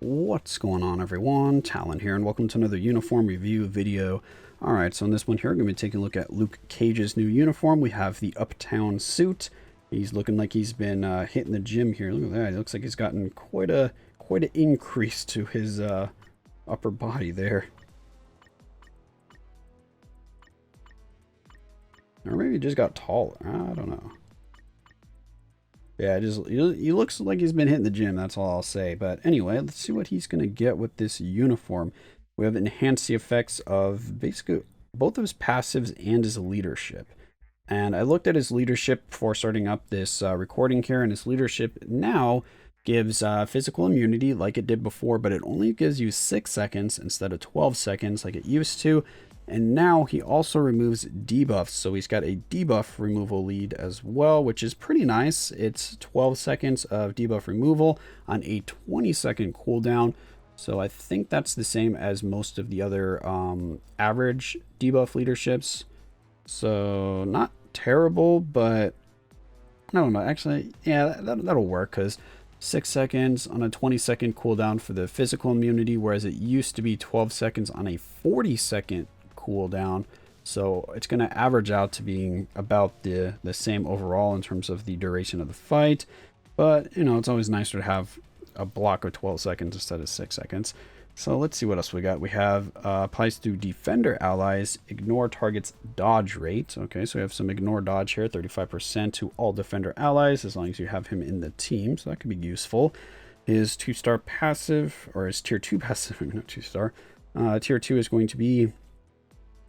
What's going on, everyone? Talen here, and welcome to another uniform review video. Alright, so in this one here, we're going to be taking a look at Luke Cage's new uniform. We have the Uptown suit. He's looking like he's been hitting the gym here. Look at that. It looks like he's gotten quite an increase to his upper body there. Or maybe he just got taller. I don't know. Yeah, he looks like he's been hitting the gym, that's all I'll say. But anyway, let's see what he's going to get with this uniform. We have enhanced the effects of basically both of his passives and his leadership. And I looked at his leadership before starting up this recording here, and his leadership now gives physical immunity like it did before, but it only gives you 6 seconds instead of 12 seconds like it used to. And now he also removes debuffs, so he's got a debuff removal lead as well, which is pretty nice. It's 12 seconds of debuff removal on a 20-second cooldown, so I think that's the same as most of the other average debuff leaderships. So not terrible, but I don't know. Actually, yeah, that'll work, because 6 seconds on a 20-second cooldown for the physical immunity, whereas it used to be 12 seconds on a 40-second cooldown. So it's going to average out to being about the same overall in terms of the duration of the fight. But, you know, it's always nicer to have a block of 12 seconds instead of 6 seconds. So let's see what else we got. We have applies to defender allies, ignore target's dodge rate. Okay, so we have some ignore dodge here, 35% to all defender allies as long as you have him in the team. So that could be useful. His 2-star passive, or his tier 2 passive, not 2-star. Tier 2 is going to be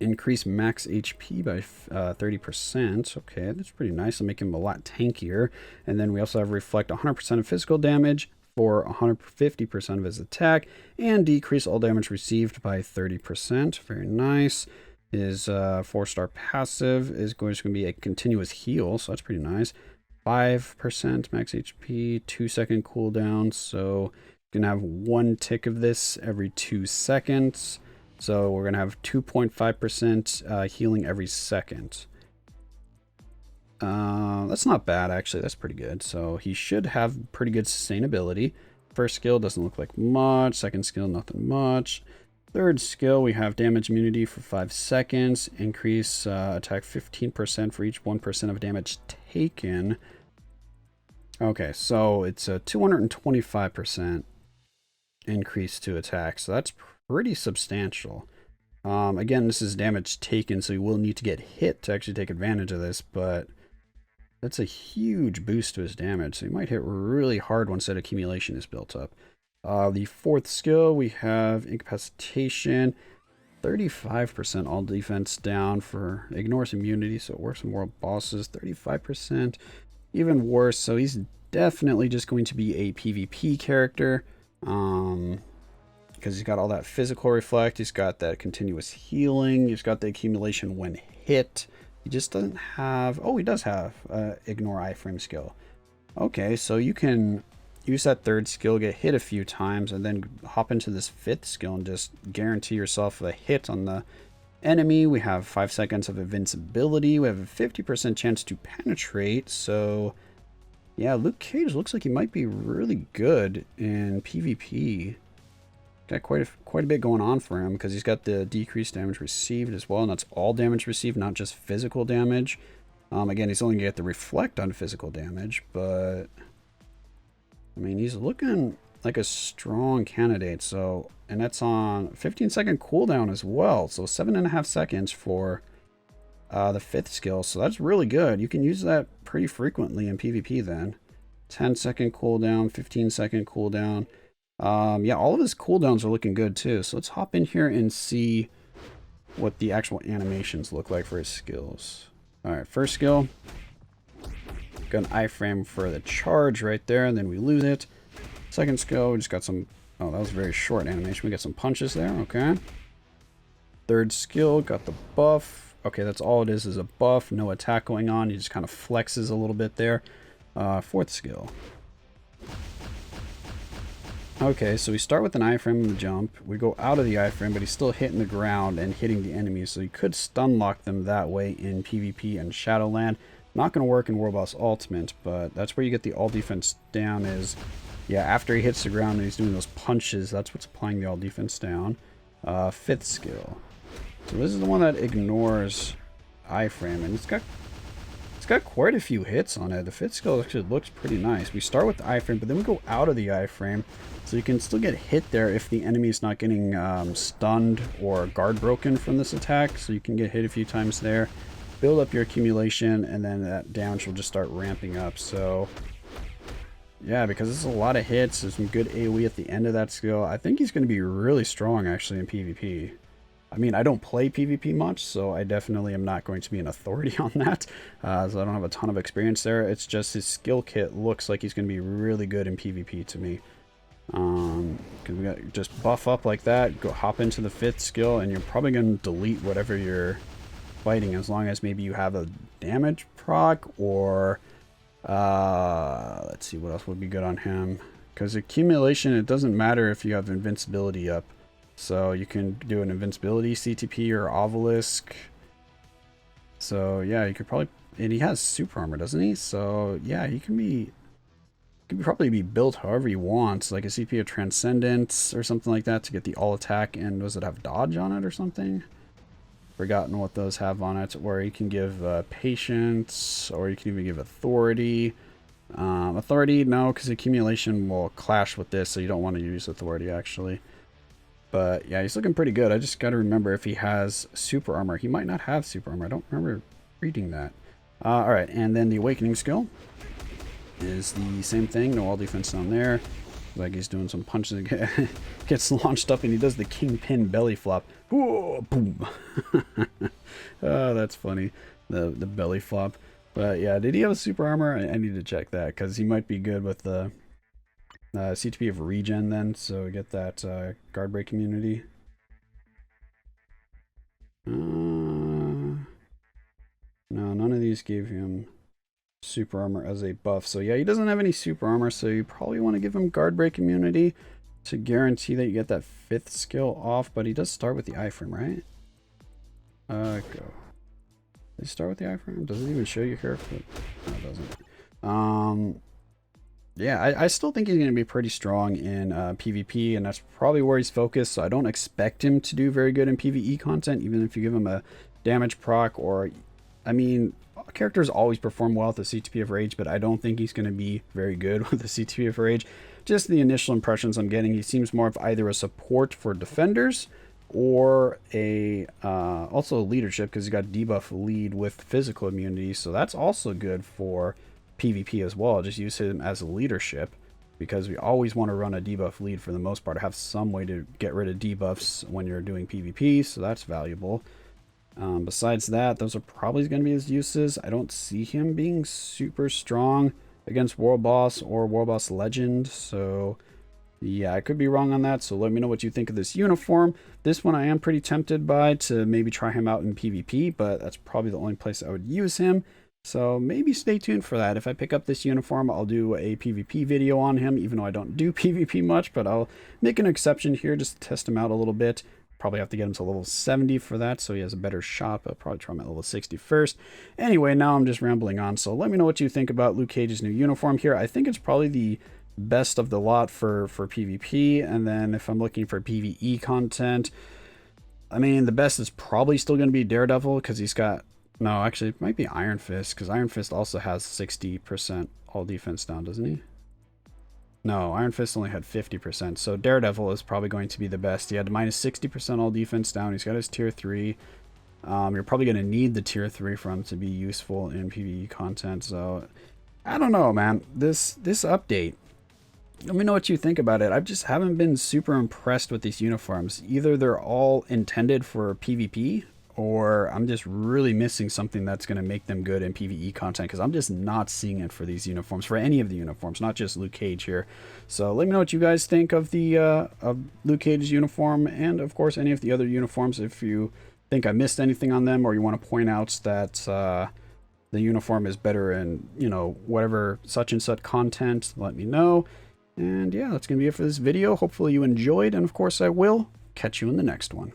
increase max HP by 30%. Okay, that's pretty nice. It'll make him a lot tankier. And then we also have reflect 100% of physical damage for 150% of his attack, and decrease all damage received by 30%. Very nice. His 4-star passive is going to be a continuous heal, so that's pretty nice. 5% max HP, 2-second cooldown, so you can have 1 tick of this every 2 seconds. So we're going to have 2.5% healing every second. That's not bad, actually. That's pretty good. So he should have pretty good sustainability. First skill doesn't look like much. Second skill, nothing much. Third skill, we have damage immunity for 5 seconds. Increase attack 15% for each 1% of damage taken. Okay, so it's a 225% increase to attack. So that's pretty substantial. Again, this is damage taken, so you will need to get hit to actually take advantage of this, but that's a huge boost to his damage, so you might hit really hard once that accumulation is built up. The 4th skill, we have incapacitation, 35% all defense down for ignores immunity, so it works on world bosses. 35%, even worse, so he's definitely just going to be a PvP character. Because he's got all that physical reflect, he's got that continuous healing, he's got the accumulation when hit. He just doesn't have, oh, he does have ignore iframe skill. Okay, so you can use that 3rd skill, get hit a few times, and then hop into this 5th skill and just guarantee yourself a hit on the enemy. We have 5 seconds of invincibility. We have a 50% chance to penetrate. So yeah, Luke Cage looks like he might be really good in PvP. Got quite a bit going on for him, because he's got the decreased damage received as well, and that's all damage received, not just physical damage. Again, he's only going to get the reflect on physical damage, but I mean, he's looking like a strong candidate. So, and that's on 15-second cooldown as well, so 7.5 seconds for the 5th skill, so that's really good. You can use that pretty frequently in PvP then. 10-second cooldown, 15-second cooldown. Yeah, all of his cooldowns are looking good too. So let's hop in here and see what the actual animations look like for his skills. All right, first skill. Got an iframe for the charge right there, and then we lose it. Second skill, we just got some, oh, that was a very short animation. We got some punches there, okay. Third skill, got the buff. Okay, that's all it is a buff, no attack going on. He just kind of flexes a little bit there. 4th skill. Okay, so we start with an iframe in the jump. We go out of the iframe, but he's still hitting the ground and hitting the enemies, so you could stun lock them that way in PvP and Shadowland. Not going to work in World Boss Ultimate, but that's where you get the all defense down, is Yeah, after he hits the ground and he's doing those punches, that's what's applying the all defense down. Fifth skill. So this is the one that ignores iframe, and it's got quite a few hits on it. The fifth skill actually looks pretty nice. We start with the iframe, but then we go out of the iframe, so you can still get hit there if the enemy is not getting stunned or guard broken from this attack. So you can get hit a few times there, build up your accumulation, and then that damage will just start ramping up. So yeah, because there's a lot of hits, there's some good AoE at the end of that skill. I think he's going to be really strong actually in PvP. I mean, I don't play PvP much, so I definitely am not going to be an authority on that. So I don't have a ton of experience there. It's just his skill kit looks like he's going to be really good in PvP to me. Because we got just buff up like that, go hop into the fifth skill, and you're probably going to delete whatever you're fighting, as long as maybe you have a damage proc, or let's see what else would be good on him. Because accumulation, it doesn't matter if you have invincibility up. So you can do an invincibility CTP or obelisk. So yeah, you could probably, and he has super armor, doesn't he? So yeah, he can probably be built however you want, like a CP of Transcendence or something like that to get the all attack. And does it have dodge on it or something? Forgotten what those have on it. Or you can give patience, or you can even give authority. Authority, no, because accumulation will clash with this, so you don't want to use authority actually. But yeah, he's looking pretty good. I just got to remember if he has super armor. He might not have super armor. I don't remember reading that. Alright, and then the awakening skill is the same thing. No all defense down there. Like he's doing some punches. Gets launched up and he does the kingpin belly flop. Whoa, boom. Oh, that's funny. The belly flop. But yeah, did he have a super armor? I need to check that, because he might be good with the CTP of regen then, so we get that guard break immunity. No, none of these gave him super armor as a buff. So yeah, he doesn't have any super armor, so you probably want to give him guard break immunity to guarantee that you get that fifth skill off. But he does start with the iframe, right? Go. Does he start with the iframe? Does it even show you here? No, it doesn't. Yeah, I still think he's going to be pretty strong in PvP, and that's probably where he's focused. So I don't expect him to do very good in PvE content, even if you give him a damage proc. Or, I mean, characters always perform well with the CTP of Rage, but I don't think he's going to be very good with the CTP of Rage. Just the initial impressions I'm getting, he seems more of either a support for defenders or a also leadership, because he's got debuff lead with physical immunity, so that's also good for PvP as well. Just use him as a leadership, because we always want to run a debuff lead for the most part, have some way to get rid of debuffs when you're doing PvP, so that's valuable. Besides that, those are probably going to be his uses. I don't see him being super strong against World Boss or World Boss Legend, so yeah, I could be wrong on that. So let me know what you think of this uniform. This one I am pretty tempted by to maybe try him out in PvP, but that's probably the only place I would use him. So maybe stay tuned for that. If I pick up this uniform, I'll do a PvP video on him, even though I don't do PvP much, but I'll make an exception here just to test him out a little bit. Probably have to get him to level 70 for that, so he has a better shot. I'll probably try him at level 60 first. Anyway, now I'm just rambling on, so let me know what you think about Luke Cage's new uniform here. I think it's probably the best of the lot for PvP, and then if I'm looking for PvE content, I mean, the best is probably still going to be Daredevil, because he's got, no, actually, it might be Iron Fist, because Iron Fist also has 60% all defense down, doesn't he? No, Iron Fist only had 50%, so Daredevil is probably going to be the best. He had minus 60% all defense down. He's got his tier 3. You're probably going to need the tier 3 for him to be useful in PvE content, so I don't know, man. This update, let me know what you think about it. I just haven't been super impressed with these uniforms. Either they're all intended for PvP, or I'm just really missing something that's going to make them good in PvE content, because I'm just not seeing it for these uniforms, for any of the uniforms, not just Luke Cage here. So let me know what you guys think of the of Luke Cage's uniform, and of course any of the other uniforms. If you think I missed anything on them, or you want to point out that the uniform is better in, you know, whatever such and such content, let me know. And yeah, that's going to be it for this video. Hopefully you enjoyed, and of course I will catch you in the next one.